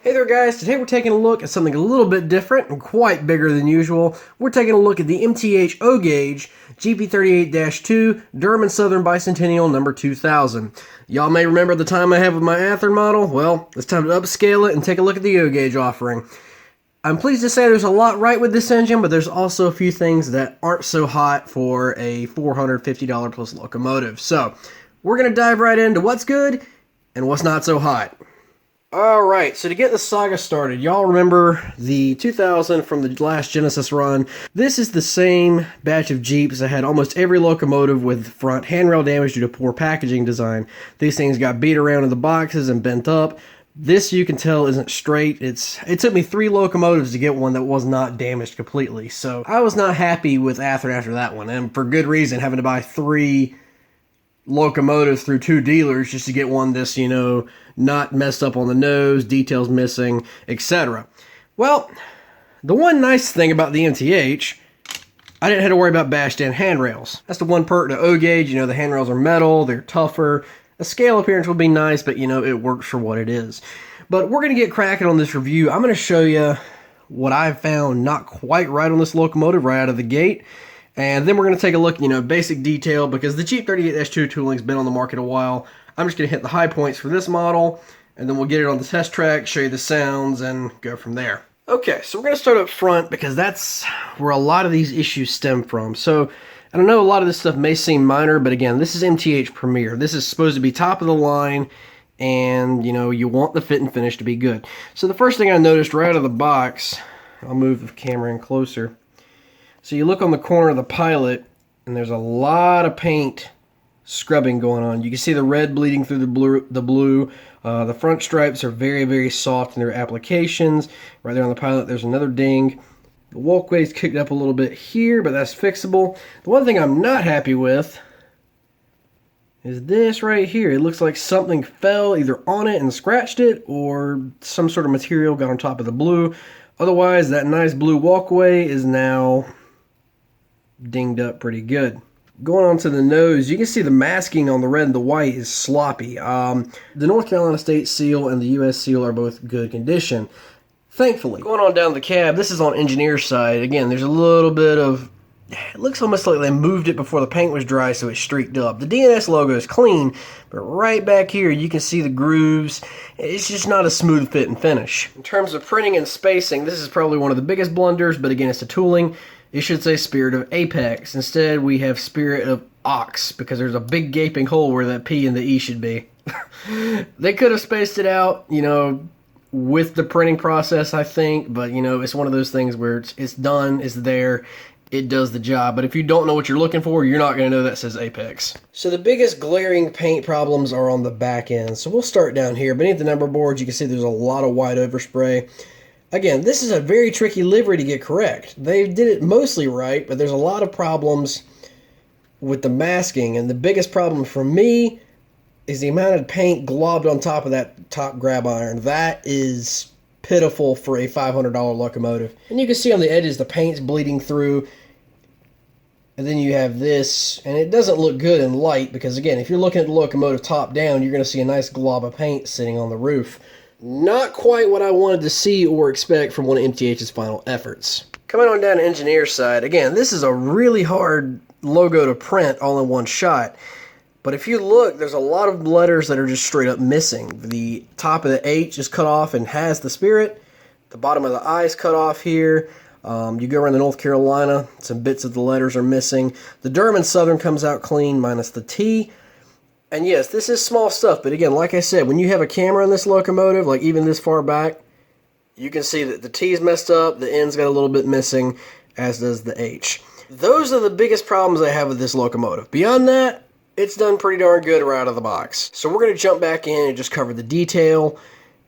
Hey there guys, today we're taking a look at something a little bit different and quite bigger than usual. We're taking a look at the MTH O-Gauge GP38-2 Durham and Southern Bicentennial number 2000. Y'all may remember the time I had with my Athearn model. Well, it's time to upscale it and take a look at the O-Gauge offering. I'm pleased to say there's a lot right with this engine, but there's also a few things that aren't so hot for a $450 plus locomotive. So, we're going to dive right into what's good and what's not so hot. Alright, so to get the saga started, y'all remember the 2000 from the last Genesis run. This is the same batch of Jeeps that had almost every locomotive with front handrail damage due to poor packaging design. These things got beat around in the boxes and bent up. This, you can tell, isn't straight. It took me 3 locomotives to get one that was not damaged completely. So I was not happy with Athearn after that one, and for good reason, having to buy 3 locomotives through 2 dealers just to get one this, not messed up on the nose, details missing, etc. Well, the one nice thing about the MTH, I didn't have to worry about bashed in handrails. That's the one perk to O-Gauge. The handrails are metal, they're tougher. A scale appearance will be nice, but it works for what it is. But we're going to get cracking on this review. I'm going to show you what I've found not quite right on this locomotive right out of the gate. And then we're going to take a look, basic detail, because the GP38-2 tooling's been on the market a while. I'm just going to hit the high points for this model, and then we'll get it on the test track, show you the sounds, and go from there. Okay, so we're going to start up front, because that's where a lot of these issues stem from. So, I know a lot of this stuff may seem minor, but again, this is MTH Premier. This is supposed to be top of the line, and, you want the fit and finish to be good. So the first thing I noticed right out of the box, I'll move the camera in closer. So you look on the corner of the pilot, and there's a lot of paint scrubbing going on. You can see the red bleeding through the blue. The front stripes are very, very soft in their applications. Right there on the pilot, there's another ding. The walkway's kicked up a little bit here, but that's fixable. The one thing I'm not happy with is this right here. It looks like something fell either on it and scratched it, or some sort of material got on top of the blue. Otherwise, that nice blue walkway is now dinged up pretty good. Going on to the nose, you can see the masking on the red and the white is sloppy. The North Carolina State seal and the US seal are both good condition, thankfully. Going on down the cab, this is on engineer's side. Again, there's a little bit of, it looks almost like they moved it before the paint was dry, so it streaked up. The DNS logo is clean, but right back here you can see the grooves. It's just not a smooth fit and finish. In terms of printing and spacing, this is probably one of the biggest blunders, but again, it's the tooling. It should say Spirit of Apex. Instead, we have Spirit of Ox, because there's a big gaping hole where that P and the E should be. They could have spaced it out, with the printing process, I think, but, it's one of those things where it's done, it's there, it does the job. But if you don't know what you're looking for, you're not going to know that says Apex. So the biggest glaring paint problems are on the back end. So we'll start down here. Beneath the number boards, you can see there's a lot of white overspray. Again, this is a very tricky livery to get correct. They did it mostly right, but there's a lot of problems with the masking. And the biggest problem for me is the amount of paint globbed on top of that top grab iron. That is pitiful for a $500 locomotive. And you can see on the edges the paint's bleeding through. And then you have this, and it doesn't look good in light, because again, if you're looking at the locomotive top down, you're going to see a nice glob of paint sitting on the roof. Not quite what I wanted to see or expect from one of MTH's final efforts. Coming on down to engineer's side, again, this is a really hard logo to print all in one shot. But if you look, there's a lot of letters that are just straight up missing. The top of the H is cut off and has the Spirit. The bottom of the I is cut off here. You go around the North Carolina, some bits of the letters are missing. The Durham and Southern comes out clean minus the T. And yes, this is small stuff, but again, like I said, when you have a camera in this locomotive, like even this far back, you can see that the T is messed up, the N's got a little bit missing, as does the H. Those are the biggest problems I have with this locomotive. Beyond that, it's done pretty darn good right out of the box. So we're going to jump back in and just cover the detail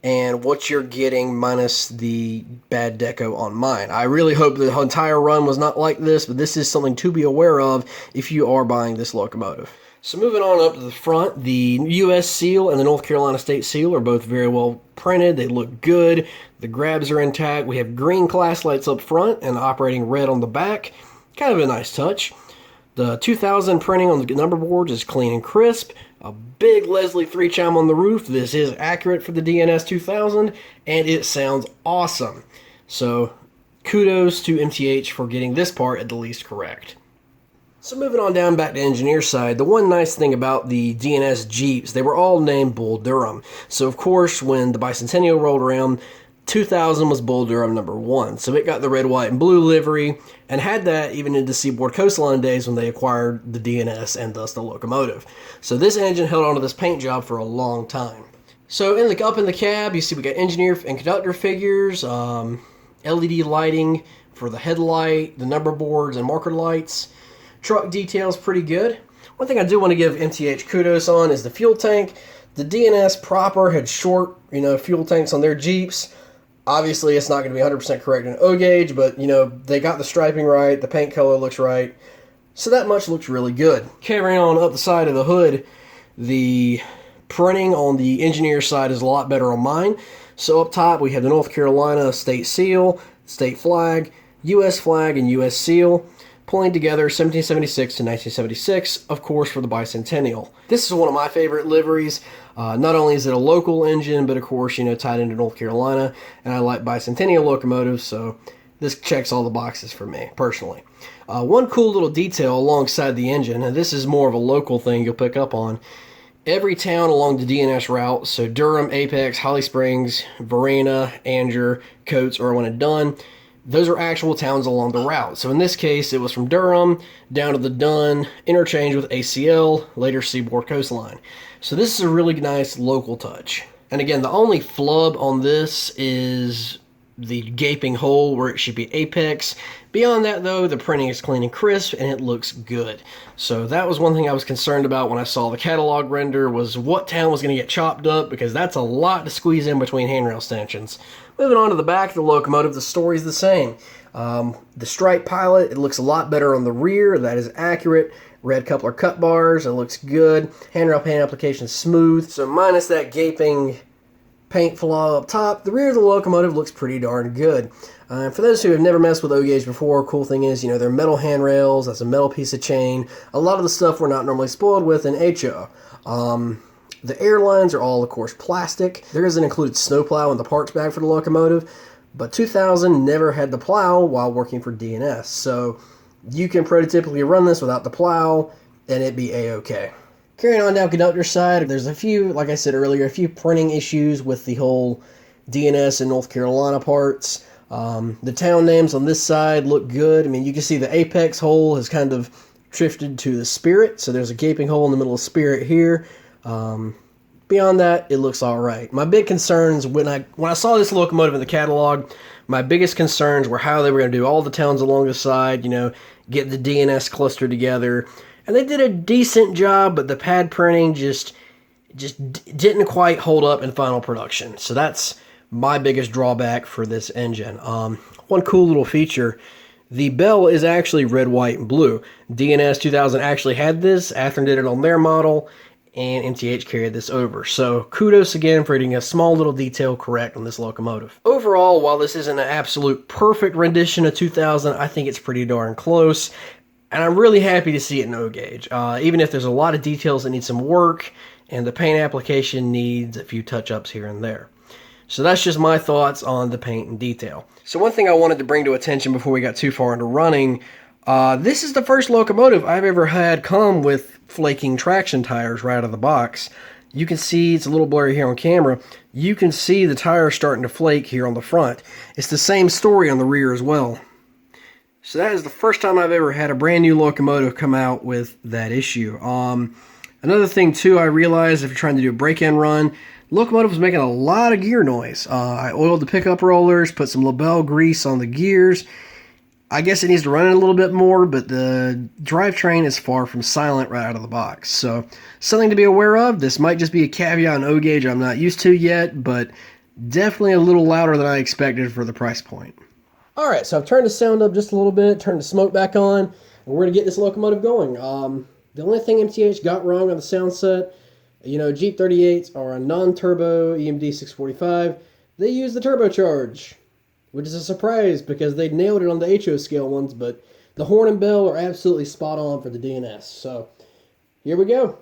and what you're getting minus the bad deco on mine. I really hope the entire run was not like this, but this is something to be aware of if you are buying this locomotive. So moving on up to the front, the US seal and the North Carolina State seal are both very well printed. They look good. The grabs are intact. We have green class lights up front and operating red on the back. Kind of a nice touch. The 2000 printing on the number boards is clean and crisp. A big Leslie 3-chime on the roof. This is accurate for the DNS 2000, and it sounds awesome. So kudos to MTH for getting this part at the least correct. So moving on down back to engineer side, the one nice thing about the DNS Jeeps, they were all named Bull Durham. So of course, when the bicentennial rolled around, 2000 was Bull Durham number 1. So it got the red, white, and blue livery, and had that even into Seaboard Coastline days when they acquired the DNS and thus the locomotive. So this engine held onto this paint job for a long time. So up in the cab, you see we got engineer and conductor figures, LED lighting for the headlight, the number boards, and marker lights. Truck details pretty good. One thing I do want to give MTH kudos on is the fuel tank. The DNS proper had short, fuel tanks on their Jeeps. Obviously, it's not going to be 100% correct in O gauge, but, they got the striping right, the paint color looks right. So that much looks really good. Carrying on up the side of the hood, the printing on the engineer side is a lot better on mine. So up top, we have the North Carolina state seal, state flag, U.S. flag, and U.S. seal, pulling together 1776 to 1976, of course, for the bicentennial. This is one of my favorite liveries. Not only is it a local engine, but of course, tied into North Carolina, and I like bicentennial locomotives, so this checks all the boxes for me, personally. One cool little detail alongside the engine, and this is more of a local thing you'll pick up on. Every town along the DNS route, so Durham, Apex, Holly Springs, Varina, Anger, Coates, Irwin, and Dunn, those are actual towns along the route. So in this case, it was from Durham down to the Dunn, interchange with ACL, later Seaboard Coastline. So this is a really nice local touch. And again, the only flub on this is the gaping hole where it should be Apex. Beyond that, though, the printing is clean and crisp, and it looks good. So that was one thing I was concerned about when I saw the catalog render, was what town was going to get chopped up, because that's a lot to squeeze in between handrail stanchions. Moving on to the back of the locomotive, the story's the same. The stripe pilot, it looks a lot better on the rear. That is accurate. Red coupler cut bars, it looks good. Handrail paint application smooth. So minus that gaping paint flaw up top, the rear of the locomotive looks pretty darn good. For those who have never messed with O-gauge before, cool thing is, they're metal handrails, that's a metal piece of chain. A lot of the stuff we're not normally spoiled with in HO. The airlines are all, of course, plastic. There is an included snowplow in the parts bag for the locomotive, but 2000 never had the plow while working for DNS. So you can prototypically run this without the plow, and it'd be A-okay. Carrying on down conductor side, there's a few, like I said earlier, a few printing issues with the whole DNS and North Carolina parts. The town names on this side look good. I mean, you can see the apex hole has kind of drifted to the Spirit, so there's a gaping hole in the middle of Spirit here. Beyond that, it looks all right. My big concerns, when I saw this locomotive in the catalog, my biggest concerns were how they were going to do all the towns along the side, get the DNS cluster together. And they did a decent job, but the pad printing just didn't quite hold up in final production. So that's my biggest drawback for this engine. One cool little feature, the bell is actually red, white, and blue. DNS 2000 actually had this. Athearn did it on their model, and MTH carried this over. So kudos again for getting a small little detail correct on this locomotive. Overall, while this isn't an absolute perfect rendition of 2000, I think it's pretty darn close. And I'm really happy to see it in O-gauge, even if there's a lot of details that need some work, and the paint application needs a few touch-ups here and there. So that's just my thoughts on the paint and detail. So one thing I wanted to bring to attention before we got too far into running, this is the first locomotive I've ever had come with flaking traction tires right out of the box. You can see, it's a little blurry here on camera, you can see the tires starting to flake here on the front. It's the same story on the rear as well. So that is the first time I've ever had a brand new locomotive come out with that issue. Another thing too, I realized if you're trying to do a break-in run, the locomotive was making a lot of gear noise. I oiled the pickup rollers, put some label grease on the gears. I guess it needs to run it a little bit more, but the drivetrain is far from silent right out of the box. So something to be aware of. This might just be a caveat on O-gauge I'm not used to yet, but definitely a little louder than I expected for the price point. Alright, so I've turned the sound up just a little bit, turned the smoke back on, and we're going to get this locomotive going. The only thing MTH got wrong on the sound set, GP38s are a non-turbo EMD 645. They use the turbocharge, which is a surprise because they nailed it on the HO scale ones, but the horn and bell are absolutely spot on for the DNS. So, here we go.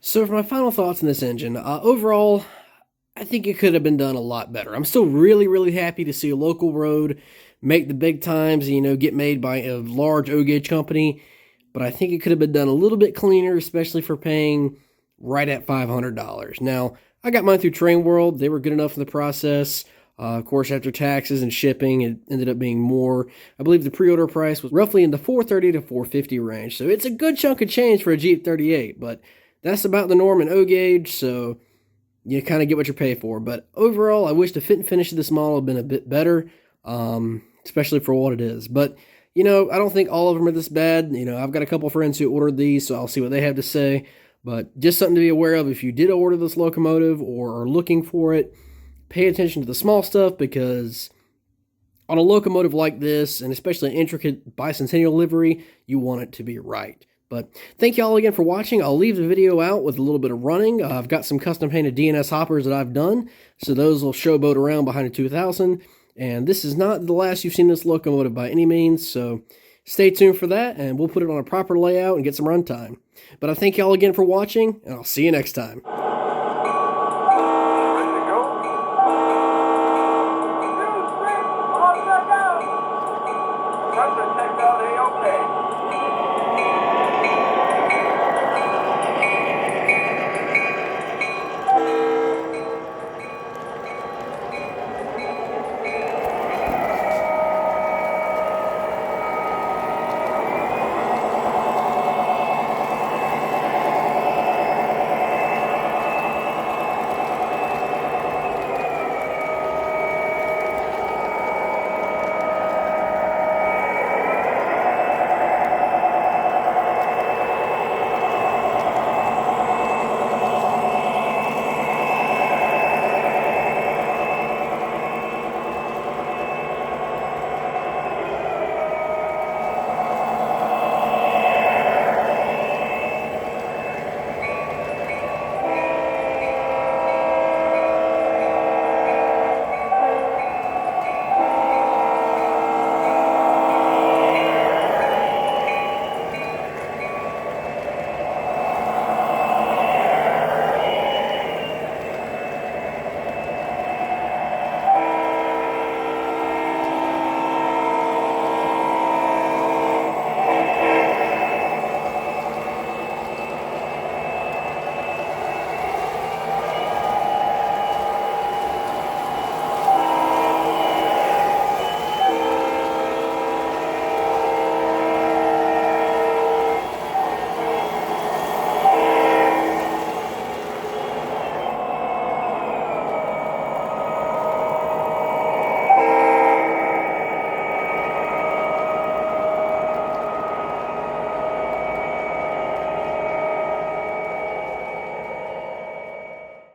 So for my final thoughts on this engine, overall, I think it could have been done a lot better. I'm still really, really happy to see a local road make the big times, get made by a large O-gauge company, but I think it could have been done a little bit cleaner, especially for paying right at $500. Now, I got mine through Train World. They were good enough in the process. Of course, after taxes and shipping, it ended up being more. I believe the pre-order price was roughly in the $430 to $450 range, so it's a good chunk of change for a Jeep 38, but that's about the norm in O-gauge, so you kind of get what you pay for. But overall, I wish the fit and finish of this model had been a bit better, especially for what it is. But, I don't think all of them are this bad. I've got a couple friends who ordered these, so I'll see what they have to say. But just something to be aware of if you did order this locomotive or are looking for it. Pay attention to the small stuff, because on a locomotive like this, and especially an intricate bicentennial livery, you want it to be right. But thank you all again for watching. I'll leave the video out with a little bit of running. I've got some custom painted DNS hoppers that I've done, so those will showboat around behind a 2000. And this is not the last you've seen this locomotive by any means, so stay tuned for that, and we'll put it on a proper layout and get some runtime. But I thank you all again for watching, and I'll see you next time.